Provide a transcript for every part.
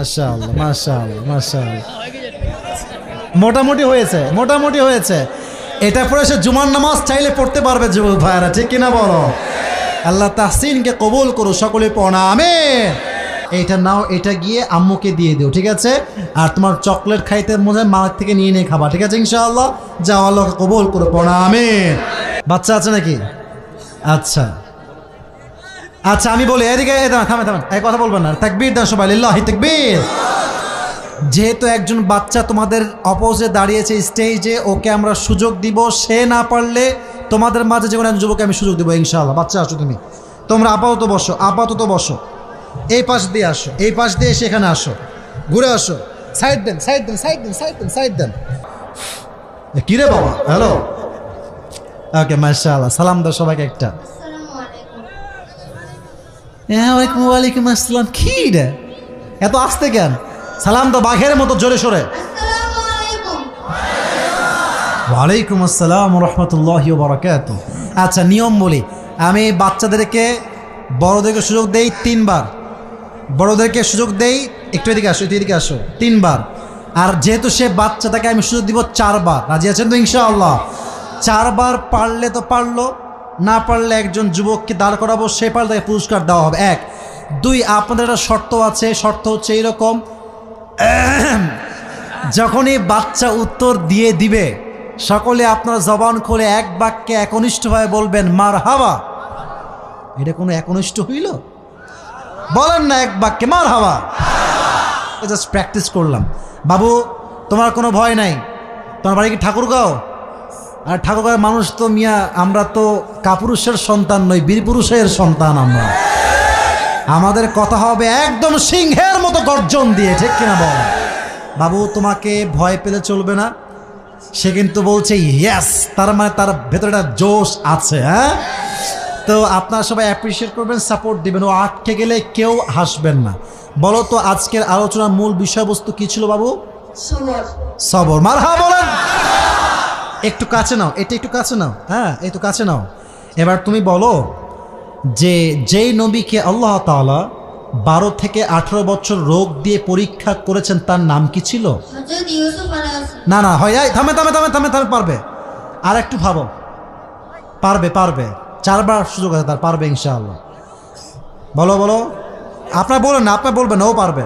মাশাআল্লাহ মাশাআল্লাহ মাশাআল্লাহ, মোটামুটি হয়েছে, মোটামুটি হয়েছে। এটা পরে সে জুমার নামাজ চাইলে পড়তে পারবে যুবক ভাইরা, ঠিক কিনা বলো? আল্লাহ তাহসিনকে কবুল করো, সকলে পড়া আমিন। এইটা নাও, এটা গিয়ে আম্মুকে দিয়ে দিও, ঠিক আছে? আর তোমার চকলেট খাইতে মনে হয় মা থেকে নিয়ে নিয়ে খাবা, ঠিক আছে? ইনশাআল্লাহ যাও, আল্লাহকে কবুল করো, পড়া আমিন। বাচ্চা আছে নাকি? আচ্ছা আচ্ছা, আমি বলি এদিকে, থামেন থামেন, এই কথা বলবেন না, তাকবীর দেন সবাই, লিল্লাহি তাকবীর। যেহেতু একজন বাচ্চা তোমাদের অপোজে দাঁড়িয়েছে স্টেজে, ওকে আমরা সুযোগ দিব। সে না পারলে তোমাদের মাঝে যে কোনো একজন যুবককে আমি সুযোগ দেবো ইনশাআল্লাহ। বাচ্চা আসো, তোমরা আপাতত বসো, আপাতত বসো। এই পাশ দিয়ে আসো, এই পাশ দিয়ে সেখানে আসো, ঘুরে আসো, সাইড দেন, সাইড দেন, সাইড দেন, সাইড দেন, সাইড দেন। কিরে বাবা, হ্যালো, ওকে মাশাআল্লাহ। সালাম দাও সবাইকে একটা। ওয়ালাইকুম আসসালাম। কি রে এত আসতে কেন? সালাম তো বাঘের মতো জোরে সোরে। ওয়ালাইকুম আসসালাম রহমতুল্লাহি ওয়া বারাকাতুহু। আচ্ছা, নিয়ম বলি, আমি বাচ্চাদেরকে বড়দেরকে সুযোগ দেই 3 বার, বড়দেরকে সুযোগ দেই, একটু এদিকে আসো, একটু এদিকে আসো, 3 বার। আর যেহেতু সে বাচ্চা, তাকে আমি সুযোগ দিব 4 বার। রাজি আছেন তো ইনশাআল্লাহ? 4 বার পারলে তো পারলো, না পারলে একজন যুবককে দাঁড় করাবো, সে পারলে তাকে পুরস্কার দেওয়া হবে। 1 2 আপনাদের একটা শর্ত আছে, শর্ত হচ্ছে এইরকম, যখনই বাচ্চা উত্তর দিয়ে দিবে, সকলে আপনার জবান খুলে এক বাক্যে একনিষ্ঠভাবে বলবেন মারহাবা। এটা কোনো একনিষ্ঠ হইল? বলেন না এক বাক্যে মারহাবা। জাস্ট প্র্যাকটিস করলাম। বাবু, তোমার কোনো ভয় নাই? তোমার বাড়ি কি ঠাকুরগাঁও? আর ঠাকুরগাঁওয়ের মানুষ তো মিয়া, আমরা তো কাপুরুষের সন্তান নই, বীরপুরুষের সন্তান আমরা। আমাদের কথা হবে একদম সিংহের মতো গর্জন দিয়ে, ঠিক কিনা বল? বাবু, তোমাকে ভয় পেলে চলবে না। সে কিন্তু বলছে ইয়েস, তার মানে তার ভেতরে একটা জোশ আছে। হ্যাঁ, তো আপনারা সবাই অ্যাপ্রিসিয়েট করবেন, সাপোর্ট দিবেন। ও আটকে গেলে কেউ হাসবেন না। বলো তো আজকের আলোচনার মূল বিষয়বস্তু কি ছিল বাবু? সবর। মারহাবা বলেন। একটু কাছে নাও, এটা একটু কাছে নাও, হ্যাঁ একটু কাছে নাও। এবার তুমি বলো যে যেই নবীকে আল্লাহ তাআলা 12 থেকে 18 বছর রোগ দিয়ে পরীক্ষা করেছেন, তার নাম কি ছিল? না না, হয় থামে থামে থামে থামে থামে, পারবে? আর একটু ভাবো, পারবে পারবে। 4 বার সুযোগ আছে তার, পারবে ইনশাআল্লাহ। বলো বলো, আপনার বলেন না, আপনার বলবেন, ও পারবে।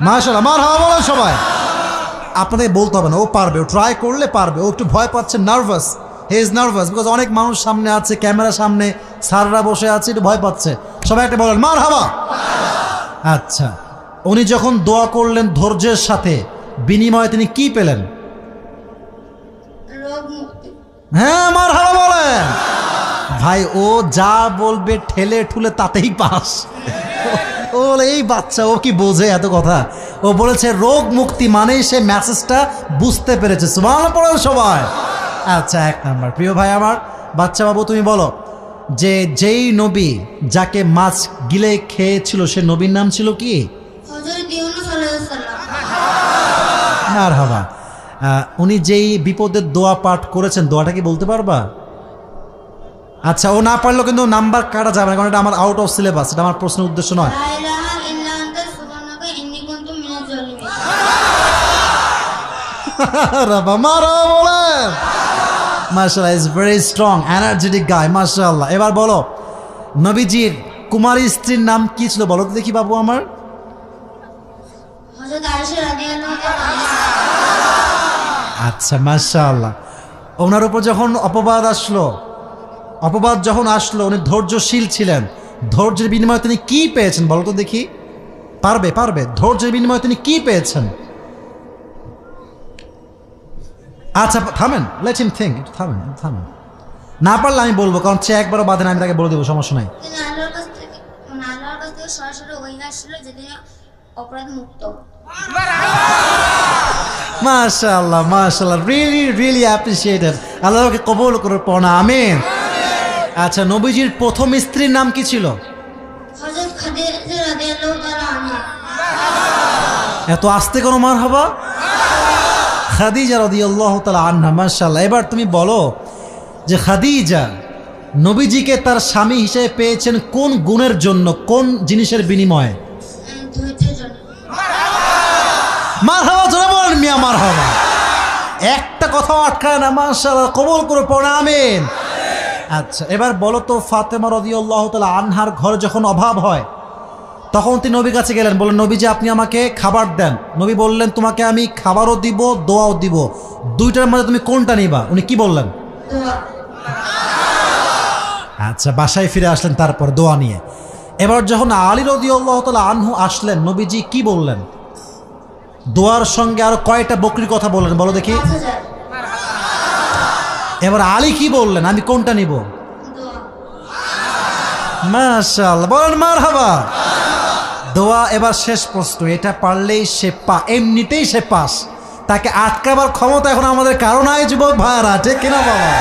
মাশাআল্লাহ, মারহাবা বলেন সবাই। আপনাদের বলতে হবে না, ও পারবে, ও ট্রাই করলে পারবে। ও একটু ভয় পাচ্ছে, nervous, he is nervous, because অনেক মানুষ সামনে আছে, ক্যামেরা সামনে, স্যাররা বসে আছে, একটু ভয় পাচ্ছে। সবাই একটা বলেন মারহাবা। আচ্ছা, উনি যখন দোয়া করলেন ধৈর্যের সাথে, বিনিময়ে তিনি কি পেলেন? হ্যাঁ, মারহাবা বলেন। ভাই, ও যা বলবে ঠেলে ঠুলে তাতেই পাস। ও এই বাচ্চা, ও কি বোঝে এত কথা? ও বলেছে রোগ মুক্তি, মানেই সে মেসেজটা বুঝতে পেরেছে। সুবহানাল্লাহ পড়েন সবাই। আচ্ছা, 1 নাম্বার। প্রিয় ভাই আমার, বাচ্চা বাবু তুমি বলো যে যেই নবী যাকে মাছ গিলে খেয়েছিল, সে নবীর নাম ছিল কি? মারহাবা। উনি যেই বিপদের দোয়া পাঠ করেছেন, দোয়াটা কি বলতে পারবা? আচ্ছা, ও না পারলেও কিন্তু নাম্বার কাটা যাবে না, কারণ এটা আমার আউট অফ সিলেবাস, এটা আমার প্রশ্নের উদ্দেশ্য নয়। মাশাআল্লাহ, ইজ ভেরি স্ট্রং, এনার্জেটিক গায়, মাশাআল্লাহ। এবার বলো, নবীজির কুমারী স্ত্রীর নাম কি ছিল? বলো তো দেখি বাবু আমার। আচ্ছা, মাশাআল্লাহ। ওনার উপর যখন অপবাদ যখন আসলো, উনি ধৈর্যশীল ছিলেন। ধৈর্যের বিনিময়ে তিনি কি পেয়েছেন বলো তো দেখি? পারবে পারবে। ধৈর্যের বিনিময়ে তিনি কি পেয়েছেন? আচ্ছা থামেন, লেট হিম থিঙ্ক, থামেন থামেন। না পারলে আমি বলবো, কারণ সে একবারও বাধে না, আমি তাকে বলে দেবো, সমস্যা নাই। মাশাআল্লাহ মাশাআল্লাহ, রিয়েলি রিয়েলি অ্যাপ্রিশিয়েটেড। আল্লাহকে কবুল করে পড়া আমিন। আচ্ছা, নবীজির প্রথম স্ত্রীর নাম কি ছিল? এত আস্তে কোনো মারহাবা? খাদিজা রাদিয়াল্লাহু তাআলা আনহা। মাশাআল্লাহ। এবার তুমি বলো যে খাদিজা নবীজিকে তার স্বামী হিসেবে পেয়েছেন কোন গুণের জন্য, কোন জিনিসের বিনিময়ে? মারহাবা জোরে বলেন মিয়া মারহাবা। একটা কথাও আটকায় না, মাশাআল্লাহ, কবুল করে পড়ে আমিন। আচ্ছা, এবার বলো তো, ফাতেমা রাদিয়াল্লাহু তাআলা আনহার ঘরে যখন অভাব হয় তখন তিনি নবীর কাছে গেলেন, বললেন নবীজি আপনি আমাকে খাবার দেন। নবী বললেন তোমাকে আমি খাবারও দিব দোয়াও দিব, দুইটার মধ্যে তুমি কোনটা নিবা? উনি কি বললেন? আচ্ছা, বাসায় ফিরে আসলেন তারপর দোয়া নিয়ে। এবার যখন আলী রাদিয়াল্লাহু তাআলা আনহু আসলেন, নবীজি কি বললেন? দোয়ার সঙ্গে আরো কয়টা বকরির কথা বললেন বলো দেখি। এবার আলী কি বললেন? আমি কোনটা নিব? মাশাআল্লাহ, বলেন মারহাবা। দোয়া। এবার শেষ প্রশ্ন, এটা পারলেই সে এমনিতেই সে পাস, তাকে আটকাবার ক্ষমতা এখন আমাদের কারো নাই যুবক ভাইরা, ঠিক কিনা বাবা?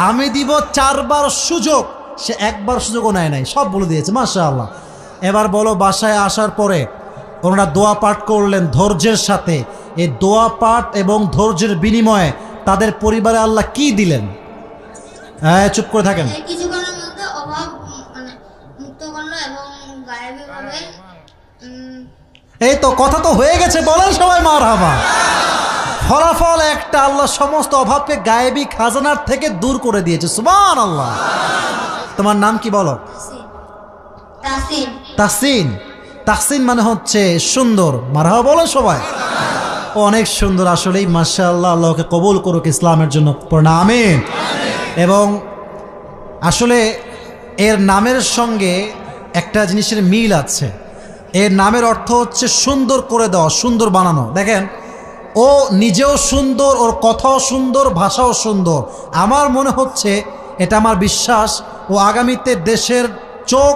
আমি দিব 4 বার সুযোগ, সে একবার সুযোগও নেয় নাই, সব বলে দিয়েছে মাশাআল্লাহ। এবার বলো, বাসায় আসার পরে ওনারা দোয়া পাঠ করলেন ধৈর্যের সাথে। এই দোয়া পাঠ এবং ধৈর্যের বিনিময়ে তাদের পরিবারে আল্লাহ কি দিলেন? হ্যাঁ, চুপ করে থাকেন। কিছুক্ষণের মধ্যে অভাব মুক্ত করলো এবং গায়েবীভাবে এই তো কথা তো হয়ে গেছে, বলেন সবাই মারহাবা। ফলাফল একটা, আল্লাহ সমস্ত অভাবকে গায়েবী খাজানার থেকে দূর করে দিয়েছে, সুবহানাল্লাহ। তোমার নাম কি বলো? তাসিন। তাহসিন। তাহসিন মানে হচ্ছে সুন্দর, মারহাবা বলো সবাই। অনেক সুন্দর আসলেই, মাশাআল্লাহ। আল্লাহকে কবুল করুক ইসলামের জন্য, পড়না আমিন। এবং আসলে এর নামের সঙ্গে একটা জিনিসের মিল আছে। এর নামের অর্থ হচ্ছে সুন্দর করে দেওয়া, সুন্দর বানানো। দেখেন, ও নিজেও সুন্দর, ওর কথাও সুন্দর, ভাষাও সুন্দর। আমার মনে হচ্ছে, এটা আমার বিশ্বাস, ও আগামীতে দেশের চোখ,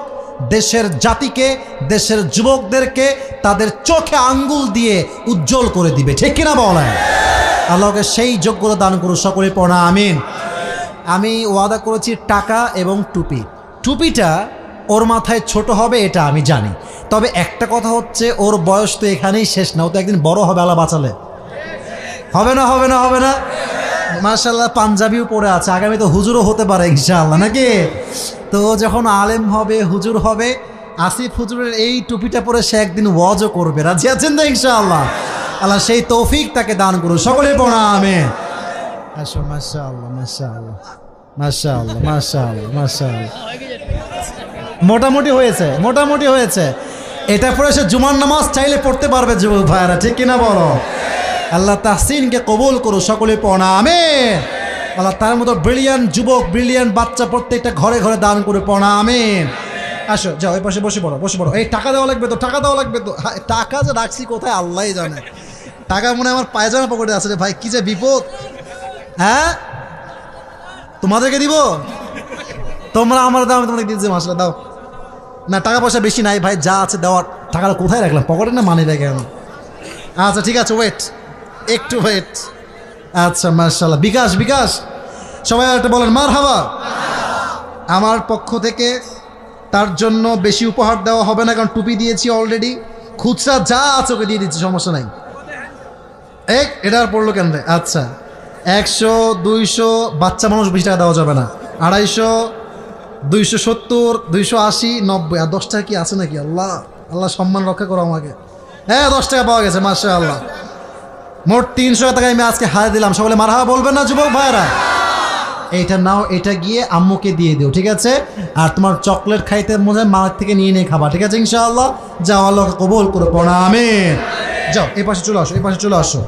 দেশের জাতিকে, দেশের যুবকদেরকে তাদের চোখে আঙ্গুল দিয়ে উজ্জ্বল করে দিবে, ঠিক কিনা বলেন? আল্লাহকে সেই যোগ্যতা দান করুন, সকলে পড়া আমিন। আমি ওয়াদা করেছি টাকা এবং টুপি। টুপিটা ওর মাথায় ছোট হবে এটা আমি জানি, তবে একটা কথা হচ্ছে, ওর বয়স তো এখানেই শেষ না, ও তো একদিন বড় হবে, আল্লাহ বাঁচালে। হবে না? হবে না? হবে না? মাশাআল্লাহ, পাঞ্জাবিও পরে আছে, আগামী তো হুজুরও হতে পারে ইনশাআল্লাহ, নাকি? তো যখন আলেম হবে, হুজুর হবে, আসিফ হুজুরের এই টুপিটা পরে সে একদিন ওয়াজও করবে, রাজি আছেন তো ইনশাআল্লাহ? আল্লাহ সেই তৌফিক তাকে দান করুন, সকলে পড়া আমিন। আসো, মাশাআল্লাহ মাশাআল্লাহ মাশাআল্লাহ মাশাআল্লাহ মাশাআল্লাহ। মোটামুটি হয়েছে, মোটামুটি হয়েছে। এটা পরে সে জুমার নামাজ চাইলে পড়তে পারবে যুবক ভাইরা, ঠিক কিনা বলো? আল্লাহ তাহসিনকে কবুল করো, সকলে পড়া আমিন। আল্লাহ তার মতো ব্রিলিয়ান্ট যুবক, ব্রিলিয়ান্ট বাচ্চা প্রত্যেকটা ঘরে ঘরে দান করে পড়া আমিন। আসো, যাও এই পাশে বসে পড়ো, বসে পড়ো। এই টাকা দেওয়া লাগবে তো, টাকা দেওয়া লাগবে তো। টাকা যে রাখছি কোথায় আল্লাহই জানে। টাকা মনে হয় আমার পায়জামা পকেটে আছে রে ভাই, কি যে বিপদ। হ্যাঁ, তোমাদেরকে দিব? তোমরা আমার দাও, আমি তোমাদেরকে দিচ্ছি, মাসলা দাও না। টাকা পয়সা বেশি নাই ভাই, যা আছে দেওয়ার। টাকাটা কোথায় রাখলাম? পকেটে না মানি ব্যাগে? আচ্ছা ঠিক আছে, ওয়েট, একটু ওয়েট। আচ্ছা মাশাআল্লাহ, বিকাশ, বিকাশ সবাই একটা বলেন মারহাবা। আমার পক্ষ থেকে তার জন্য বেশি উপহার দেওয়া হবে না, কারণ টুপি দিয়েছি অলরেডি। খুচরা যা আছে ওকে দিয়ে দিচ্ছি, সমস্যা নাই। এটা আর পড়লো কেন? আচ্ছা, 100, 200, বাচ্চা মানুষ বেশি টাকা দেওয়া যাবে না। 250, 270, 280, 90 আর 10 টাকা কি আছে নাকি? আল্লাহ, আল্লাহ সম্মান রক্ষা করো আমাকে। হ্যাঁ, 10 টাকা পাওয়া গেছে, মাশাআল্লাহ। মোট 300 টাকা আমি আজকে হারিয়ে দিলাম, সকলে মারহাবা বলবেন না যুবক ভাইরা? এইটা নাও, এটা গিয়ে আম্মুকে দিয়ে দিও, ঠিক আছে? আর তোমার চকলেট খাইতে মনে হয় মার থেকে নিয়ে নিয়ে খাবা, ঠিক আছে ইনশাআল্লাহ? যাও, আল্লাহকে কবুল করে পড়া আমিন। যাও, এই পাশে চলে আসো, এই পাশে চলে আসো।